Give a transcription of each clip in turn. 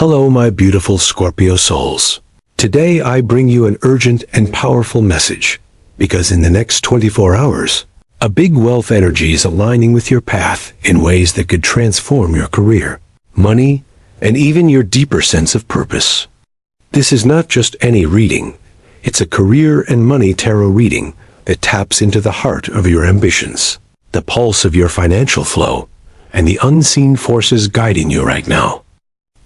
Hello, my beautiful Scorpio souls. Today I bring you an urgent and powerful message, because in the next 24 hours, a big wealth energy is aligning with your path in ways that could transform your career, money, and even your deeper sense of purpose. This is not just any reading. It's a career and money tarot reading that taps into the heart of your ambitions, the pulse of your financial flow, and the unseen forces guiding you right now.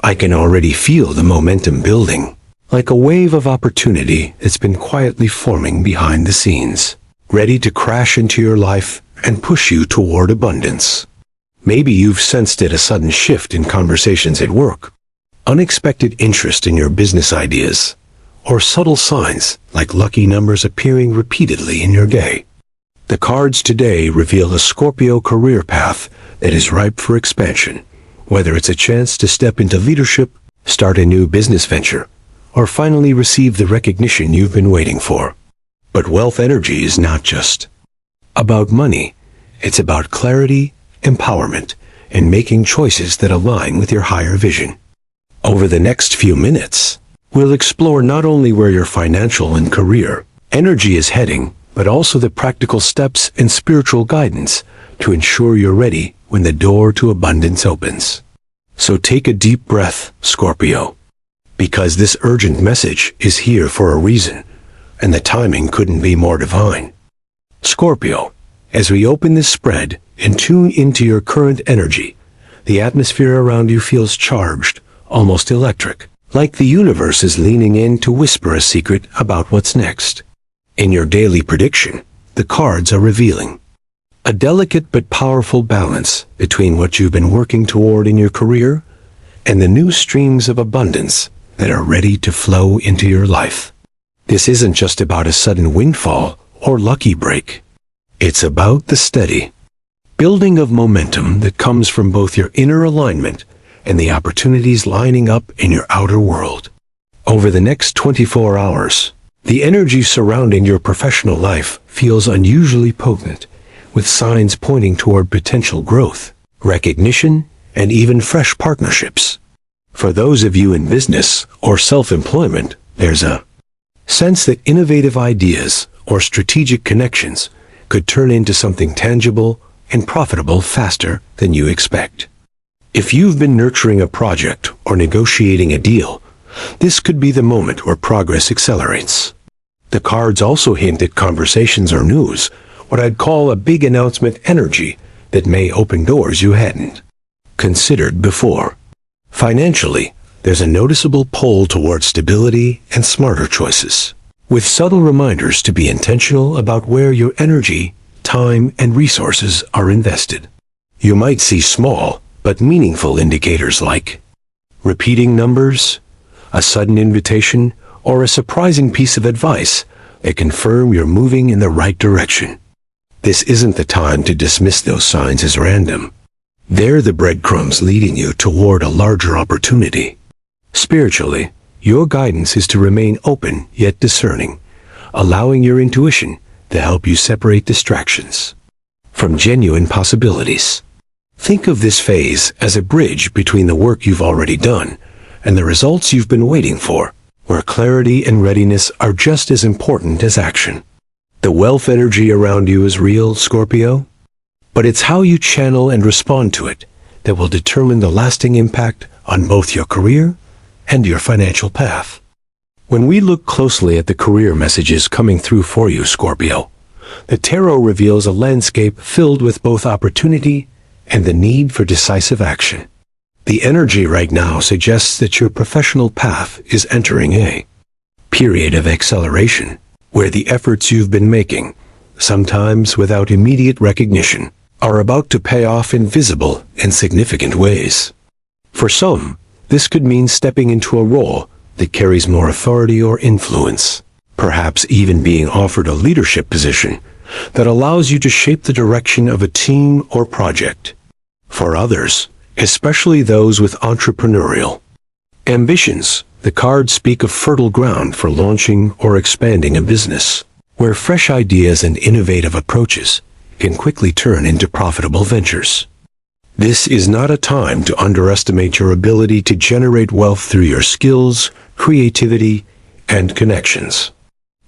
I can already feel the momentum building, like a wave of opportunity that's been quietly forming behind the scenes, ready to crash into your life and push you toward abundance. Maybe you've sensed it, a sudden shift in conversations at work, unexpected interest in your business ideas, or subtle signs like lucky numbers appearing repeatedly in your day. The cards today reveal a Scorpio career path that is ripe for expansion, whether it's a chance to step into leadership, start a new business venture, or finally receive the recognition you've been waiting for. But wealth energy is not just about money. It's about clarity, empowerment, and making choices that align with your higher vision. Over the next few minutes, we'll explore not only where your financial and career energy is heading, but also the practical steps and spiritual guidance to ensure you're ready when the door to abundance opens. So take a deep breath, Scorpio, because this urgent message is here for a reason, and the timing couldn't be more divine. Scorpio, as we open this spread and tune into your current energy, the atmosphere around you feels charged, almost electric, like the universe is leaning in to whisper a secret about what's next. In your daily prediction, the cards are revealing a delicate but powerful balance between what you've been working toward in your career and the new streams of abundance that are ready to flow into your life. This isn't just about a sudden windfall or lucky break. It's about the steady building of momentum that comes from both your inner alignment and the opportunities lining up in your outer world. Over the next 24 hours, the energy surrounding your professional life feels unusually potent, with signs pointing toward potential growth, recognition, and even fresh partnerships. For those of you in business or self-employment, there's a sense that innovative ideas or strategic connections could turn into something tangible and profitable faster than you expect. If you've been nurturing a project or negotiating a deal, this could be the moment where progress accelerates. The cards also hint at conversations or news, what I'd call a big announcement energy that may open doors you hadn't considered before. Financially, there's a noticeable pull toward stability and smarter choices, with subtle reminders to be intentional about where your energy, time, and resources are invested. You might see small but meaningful indicators like repeating numbers, a sudden invitation, or a surprising piece of advice that confirm you're moving in the right direction. This isn't the time to dismiss those signs as random. They're the breadcrumbs leading you toward a larger opportunity. Spiritually, your guidance is to remain open yet discerning, allowing your intuition to help you separate distractions from genuine possibilities. Think of this phase as a bridge between the work you've already done and the results you've been waiting for, where clarity and readiness are just as important as action. The wealth energy around you is real, Scorpio, but it's how you channel and respond to it that will determine the lasting impact on both your career and your financial path. When we look closely at the career messages coming through for you, Scorpio, the tarot reveals a landscape filled with both opportunity and the need for decisive action. The energy right now suggests that your professional path is entering a period of acceleration, where the efforts you've been making, sometimes without immediate recognition, are about to pay off in visible and significant ways. For some, this could mean stepping into a role that carries more authority or influence, perhaps even being offered a leadership position that allows you to shape the direction of a team or project. For others, especially those with entrepreneurial ambitions, the cards speak of fertile ground for launching or expanding a business, where fresh ideas and innovative approaches can quickly turn into profitable ventures. This is not a time to underestimate your ability to generate wealth through your skills, creativity, and connections.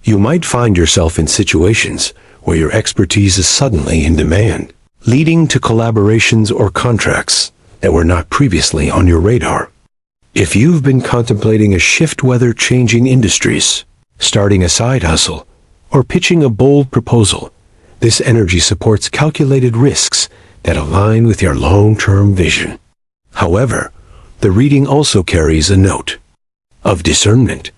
You might find yourself in situations where your expertise is suddenly in demand, leading to collaborations or contracts that were not previously on your radar. If you've been contemplating a shift, whether changing industries, starting a side hustle, or pitching a bold proposal, this energy supports calculated risks that align with your long-term vision. However, the reading also carries a note of discernment.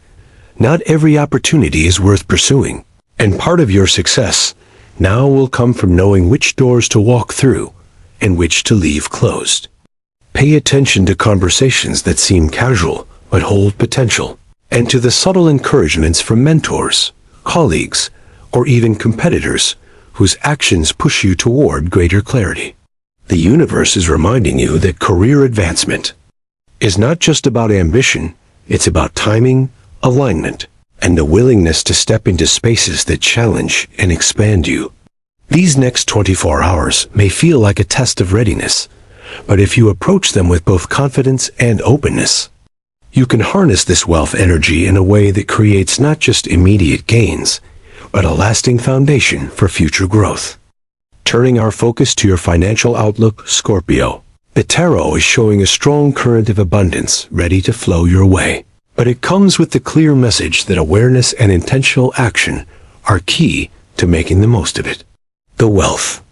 Not every opportunity is worth pursuing, and part of your success now will come from knowing which doors to walk through and which to leave closed. Pay attention to conversations that seem casual but hold potential, and to the subtle encouragements from mentors, colleagues, or even competitors whose actions push you toward greater clarity. The universe is reminding you that career advancement is not just about ambition, it's about timing, alignment, and the willingness to step into spaces that challenge and expand you. These next 24 hours may feel like a test of readiness, but if you approach them with both confidence and openness, you can harness this wealth energy in a way that creates not just immediate gains, but a lasting foundation for future growth. Turning our focus to your financial outlook, Scorpio. The tarot is showing a strong current of abundance ready to flow your way, but it comes with the clear message that awareness and intentional action are key to making the most of it. The wealth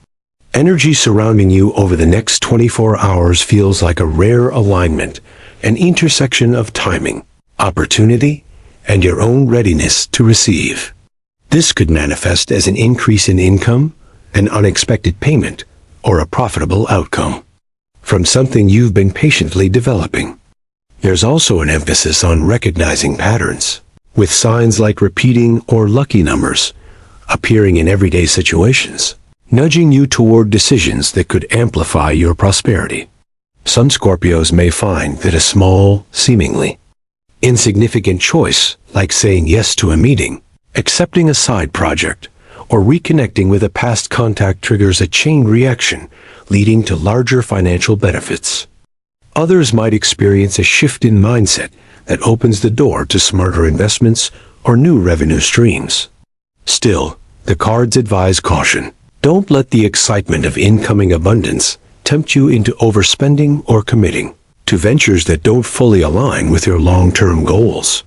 energy surrounding you over the next 24 hours feels like a rare alignment, an intersection of timing, opportunity, and your own readiness to receive. This could manifest as an increase in income, an unexpected payment, or a profitable outcome from something you've been patiently developing. There's also an emphasis on recognizing patterns, with signs like repeating or lucky numbers appearing in everyday situations, nudging you toward decisions that could amplify your prosperity. Some Scorpios may find that a small, seemingly insignificant choice, like saying yes to a meeting, accepting a side project, or reconnecting with a past contact, triggers a chain reaction, leading to larger financial benefits. Others might experience a shift in mindset that opens the door to smarter investments or new revenue streams. Still, the cards advise caution. Don't let the excitement of incoming abundance tempt you into overspending or committing to ventures that don't fully align with your long-term goals.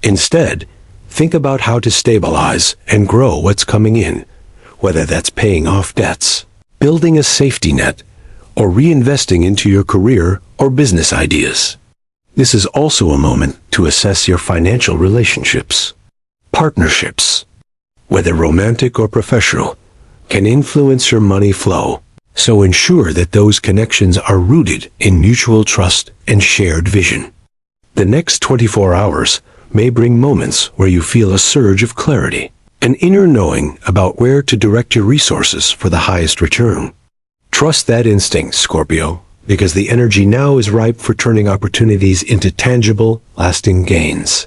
Instead, think about how to stabilize and grow what's coming in, whether that's paying off debts, building a safety net, or reinvesting into your career or business ideas. This is also a moment to assess your financial relationships. Partnerships, whether romantic or professional, can influence your money flow, so ensure that those connections are rooted in mutual trust and shared vision. The next 24 hours may bring moments where you feel a surge of clarity, an inner knowing about where to direct your resources for the highest return. Trust that instinct, Scorpio, because the energy now is ripe for turning opportunities into tangible, lasting gains.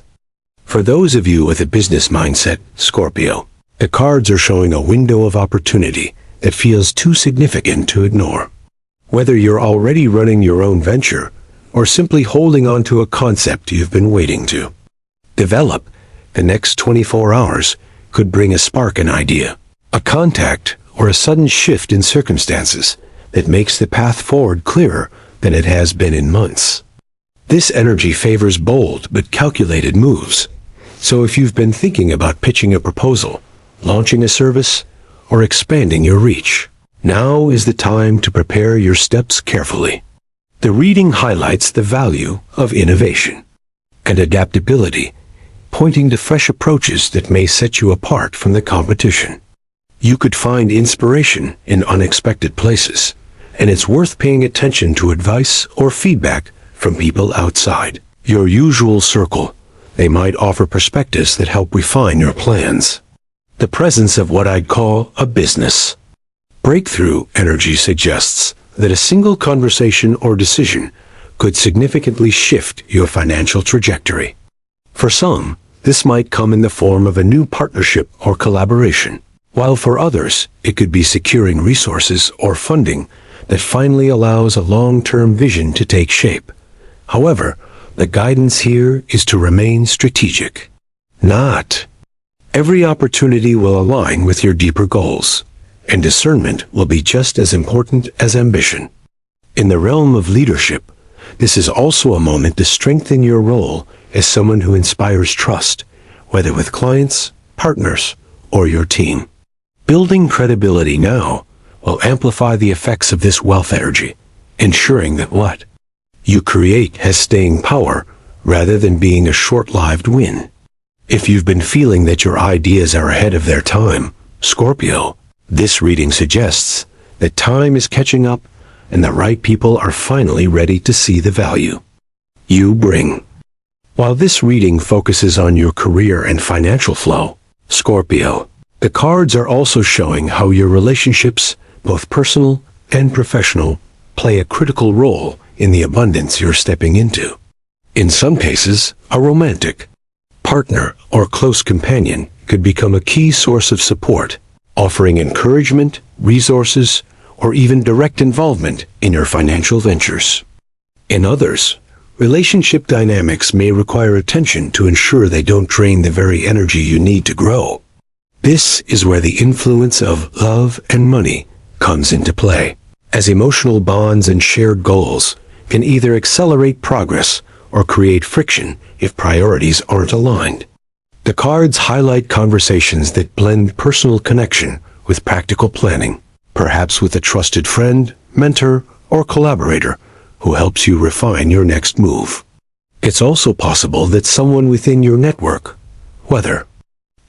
For those of you with a business mindset, Scorpio, the cards are showing a window of opportunity that feels too significant to ignore. Whether you're already running your own venture or simply holding on to a concept you've been waiting to develop, the next 24 hours could bring a spark, an idea, a contact, or a sudden shift in circumstances that makes the path forward clearer than it has been in months. This energy favors bold but calculated moves, so if you've been thinking about pitching a proposal, launching a service, or expanding your reach, now is the time to prepare your steps carefully. The reading highlights the value of innovation and adaptability, pointing to fresh approaches that may set you apart from the competition. You could find inspiration in unexpected places, and it's worth paying attention to advice or feedback from people outside your usual circle. They might offer perspectives that help refine your plans. The presence of what I'd call a business breakthrough energy suggests that a single conversation or decision could significantly shift your financial trajectory. For some, this might come in the form of a new partnership or collaboration, while for others, it could be securing resources or funding that finally allows a long-term vision to take shape. However, the guidance here is to remain strategic. Not every opportunity will align with your deeper goals, and discernment will be just as important as ambition. In the realm of leadership, this is also a moment to strengthen your role as someone who inspires trust, whether with clients, partners, or your team. Building credibility now will amplify the effects of this wealth energy, ensuring that what you create has staying power rather than being a short-lived win. If you've been feeling that your ideas are ahead of their time, Scorpio, this reading suggests that time is catching up and the right people are finally ready to see the value you bring. While this reading focuses on your career and financial flow, Scorpio, the cards are also showing how your relationships, both personal and professional, play a critical role in the abundance you're stepping into. In some cases, a romantic partner or close companion could become a key source of support, offering encouragement, resources, or even direct involvement in your financial ventures. In others, relationship dynamics may require attention to ensure they don't drain the very energy you need to grow. This is where the influence of love and money comes into play, as emotional bonds and shared goals can either accelerate progress or create friction if priorities aren't aligned. The cards highlight conversations that blend personal connection with practical planning, perhaps with a trusted friend, mentor, or collaborator who helps you refine your next move. It's also possible that someone within your network, whether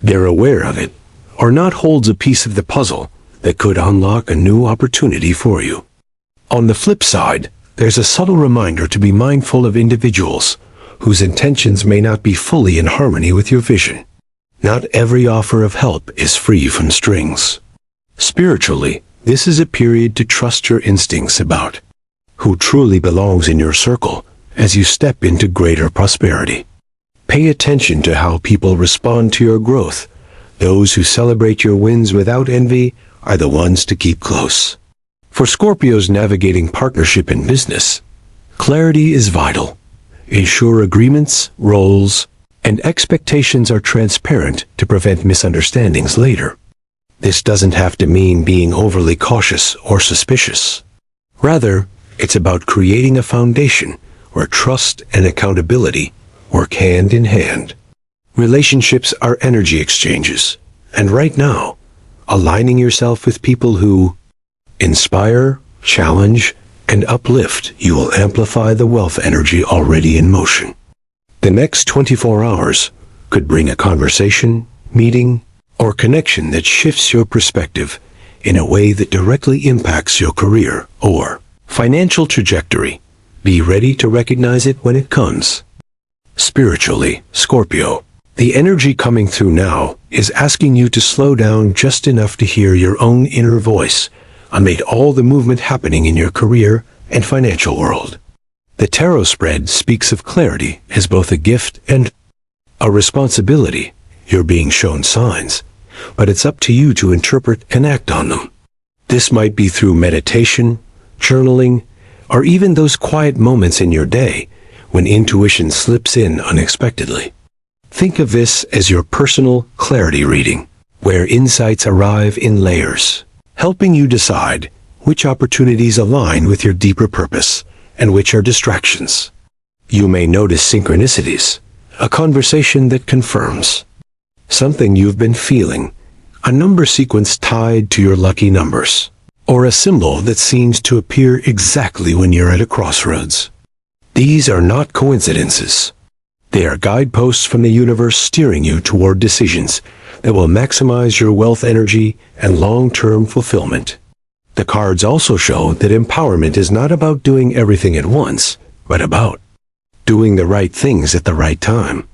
they're aware of it or not, holds a piece of the puzzle that could unlock a new opportunity for you. On the flip side, there's a subtle reminder to be mindful of individuals whose intentions may not be fully in harmony with your vision. Not every offer of help is free from strings. Spiritually, this is a period to trust your instincts about who truly belongs in your circle as you step into greater prosperity. Pay attention to how people respond to your growth. Those who celebrate your wins without envy are the ones to keep close. For Scorpios navigating partnership in business, clarity is vital. Ensure agreements, roles, and expectations are transparent to prevent misunderstandings later. This doesn't have to mean being overly cautious or suspicious. Rather, it's about creating a foundation where trust and accountability work hand in hand. Relationships are energy exchanges, and right now, aligning yourself with people who inspire, challenge, and uplift you will amplify the wealth energy already in motion. The next 24 hours could bring a conversation, meeting, or connection that shifts your perspective in a way that directly impacts your career or financial trajectory. Be ready to recognize it when it comes. Spiritually, Scorpio, the energy coming through now is asking you to slow down just enough to hear your own inner voice amid all the movement happening in your career and financial world. The tarot spread speaks of clarity as both a gift and a responsibility. You're being shown signs, but it's up to you to interpret and act on them. This might be through meditation, journaling, or even those quiet moments in your day when intuition slips in unexpectedly. Think of this as your personal clarity reading, where insights arrive in layers, helping you decide which opportunities align with your deeper purpose and which are distractions. You may notice synchronicities, a conversation that confirms something you've been feeling, a number sequence tied to your lucky numbers, or a symbol that seems to appear exactly when you're at a crossroads. These are not coincidences. They are guideposts from the universe steering you toward decisions that will maximize your wealth energy and long-term fulfillment. The cards also show that empowerment is not about doing everything at once, but about doing the right things at the right time.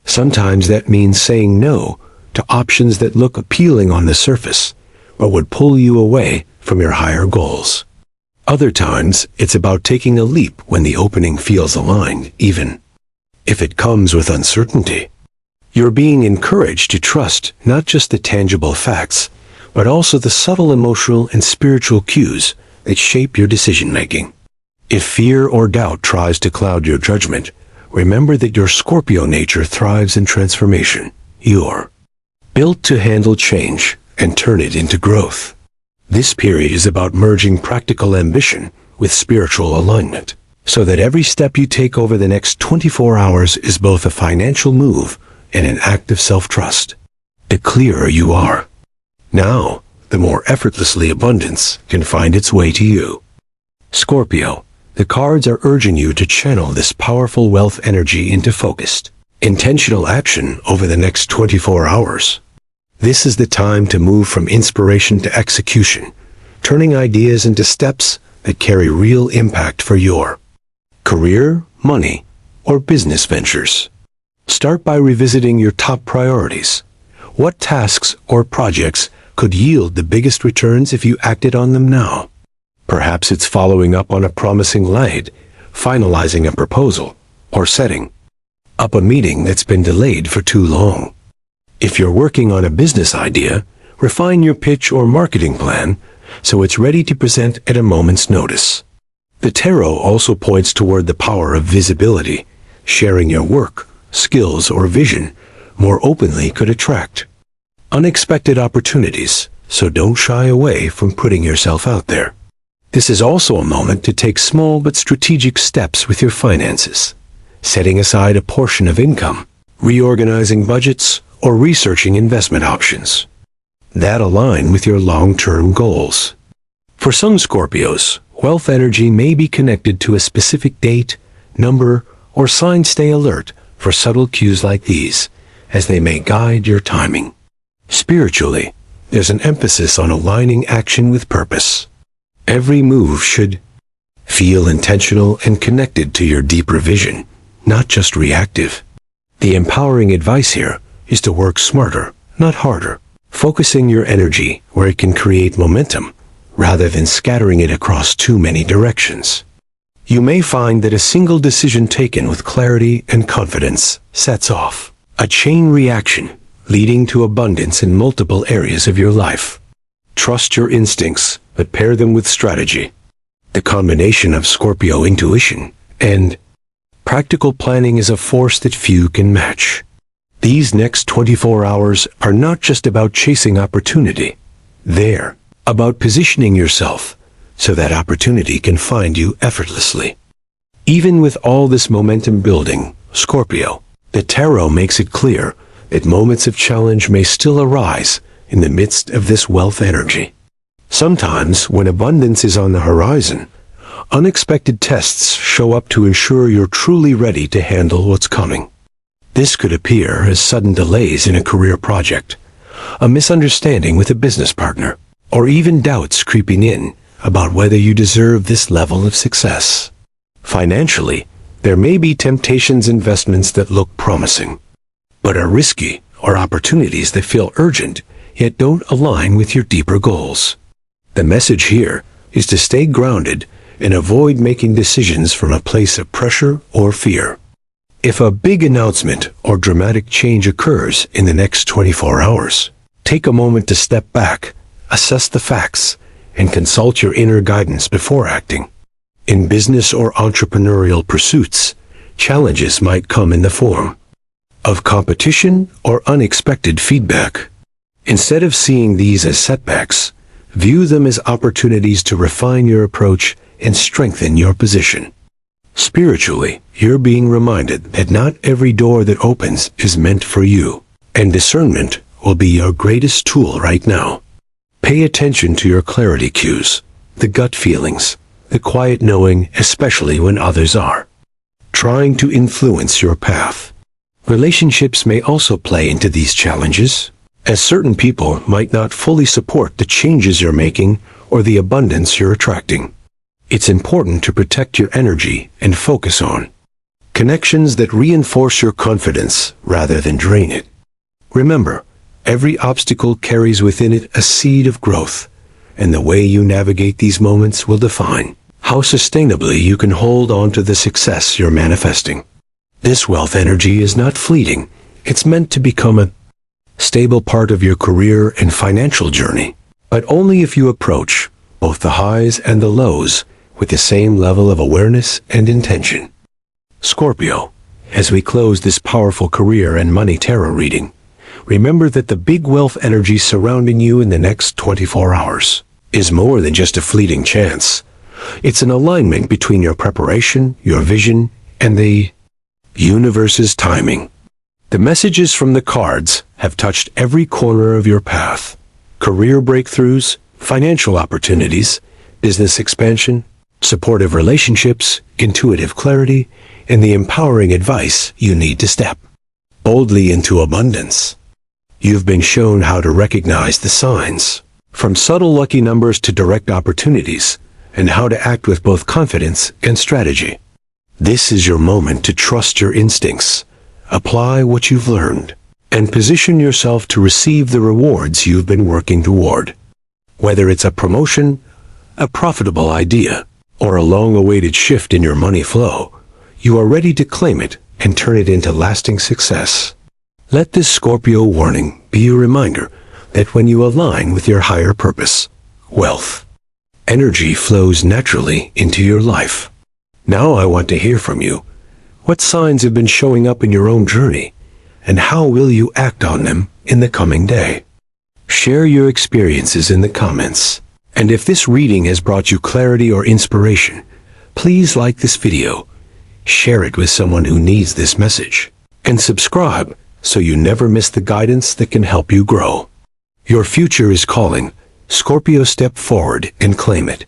Sometimes that means saying no to options that look appealing on the surface, but would pull you away from your higher goals. Other times, it's about taking a leap when the opening feels aligned, even if it comes with uncertainty. You're being encouraged to trust not just the tangible facts, but also the subtle emotional and spiritual cues that shape your decision-making. If fear or doubt tries to cloud your judgment, remember that your Scorpio nature thrives in transformation. You're built to handle change and turn it into growth. This period is about merging practical ambition with spiritual alignment, so that every step you take over the next 24 hours is both a financial move and an act of self-trust. The clearer you are now, the more effortlessly abundance can find its way to you. Scorpio, the cards are urging you to channel this powerful wealth energy into focused, intentional action over the next 24 hours. This is the time to move from inspiration to execution, turning ideas into steps that carry real impact for your career, money, or business ventures. Start by revisiting your top priorities. What tasks or projects could yield the biggest returns if you acted on them now? Perhaps it's following up on a promising lead, finalizing a proposal, or setting up a meeting that's been delayed for too long. If you're working on a business idea, refine your pitch or marketing plan so it's ready to present at a moment's notice. The tarot also points toward the power of visibility. Sharing your work, skills, or vision more openly could attract unexpected opportunities, so don't shy away from putting yourself out there. This is also a moment to take small but strategic steps with your finances, setting aside a portion of income, reorganizing budgets, or researching investment options that align with your long-term goals. For some Scorpios, wealth energy may be connected to a specific date, number, or sign. Stay alert for subtle cues like these, as they may guide your timing. Spiritually, there's an emphasis on aligning action with purpose. Every move should feel intentional and connected to your deeper vision, not just reactive. The empowering advice here is to work smarter, not harder, focusing your energy where it can create momentum, rather than scattering it across too many directions. You may find that a single decision taken with clarity and confidence sets off a chain reaction, leading to abundance in multiple areas of your life. Trust your instincts, but pair them with strategy. The combination of Scorpio intuition and practical planning is a force that few can match. These next 24 hours are not just about chasing opportunity. They're about positioning yourself so that opportunity can find you effortlessly. Even with all this momentum building, Scorpio, the tarot makes it clear that moments of challenge may still arise in the midst of this wealth energy. Sometimes, when abundance is on the horizon, unexpected tests show up to ensure you're truly ready to handle what's coming. This could appear as sudden delays in a career project, a misunderstanding with a business partner, or even doubts creeping in about whether you deserve this level of success. Financially, there may be temptations, investments that look promising, but are risky, or opportunities that feel urgent, yet don't align with your deeper goals. The message here is to stay grounded and avoid making decisions from a place of pressure or fear. If a big announcement or dramatic change occurs in the next 24 hours, take a moment to step back, assess the facts, and consult your inner guidance before acting. In business or entrepreneurial pursuits, challenges might come in the form of competition or unexpected feedback. Instead of seeing these as setbacks, view them as opportunities to refine your approach and strengthen your position. Spiritually, you're being reminded that not every door that opens is meant for you, and discernment will be your greatest tool right now. Pay attention to your clarity cues, the gut feelings, the quiet knowing, especially when others are trying to influence your path. Relationships may also play into these challenges, as certain people might not fully support the changes you're making or the abundance you're attracting. It's important to protect your energy and focus on connections that reinforce your confidence rather than drain it. Remember, every obstacle carries within it a seed of growth, and the way you navigate these moments will define how sustainably you can hold on to the success you're manifesting. This wealth energy is not fleeting. It's meant to become a stable part of your career and financial journey, but only if you approach both the highs and the lows, with the same level of awareness and intention. Scorpio, as we close this powerful career and money tarot reading, remember that the big wealth energy surrounding you in the next 24 hours is more than just a fleeting chance. It's an alignment between your preparation, your vision, and the universe's timing. The messages from the cards have touched every corner of your path. Career breakthroughs, financial opportunities, business expansion, supportive relationships, intuitive clarity, and the empowering advice you need to step boldly into abundance. You've been shown how to recognize the signs, from subtle lucky numbers to direct opportunities, and how to act with both confidence and strategy. This is your moment to trust your instincts, apply what you've learned, and position yourself to receive the rewards you've been working toward. Whether it's a promotion, a profitable idea, or a long-awaited shift in your money flow, you are ready to claim it and turn it into lasting success. Let this Scorpio warning be a reminder that when you align with your higher purpose, wealth, energy flows naturally into your life. Now I want to hear from you. What signs have been showing up in your own journey, and how will you act on them in the coming day? Share your experiences in the comments. And if this reading has brought you clarity or inspiration, please like this video, share it with someone who needs this message, and subscribe so you never miss the guidance that can help you grow. Your future is calling. Scorpio, step forward and claim it.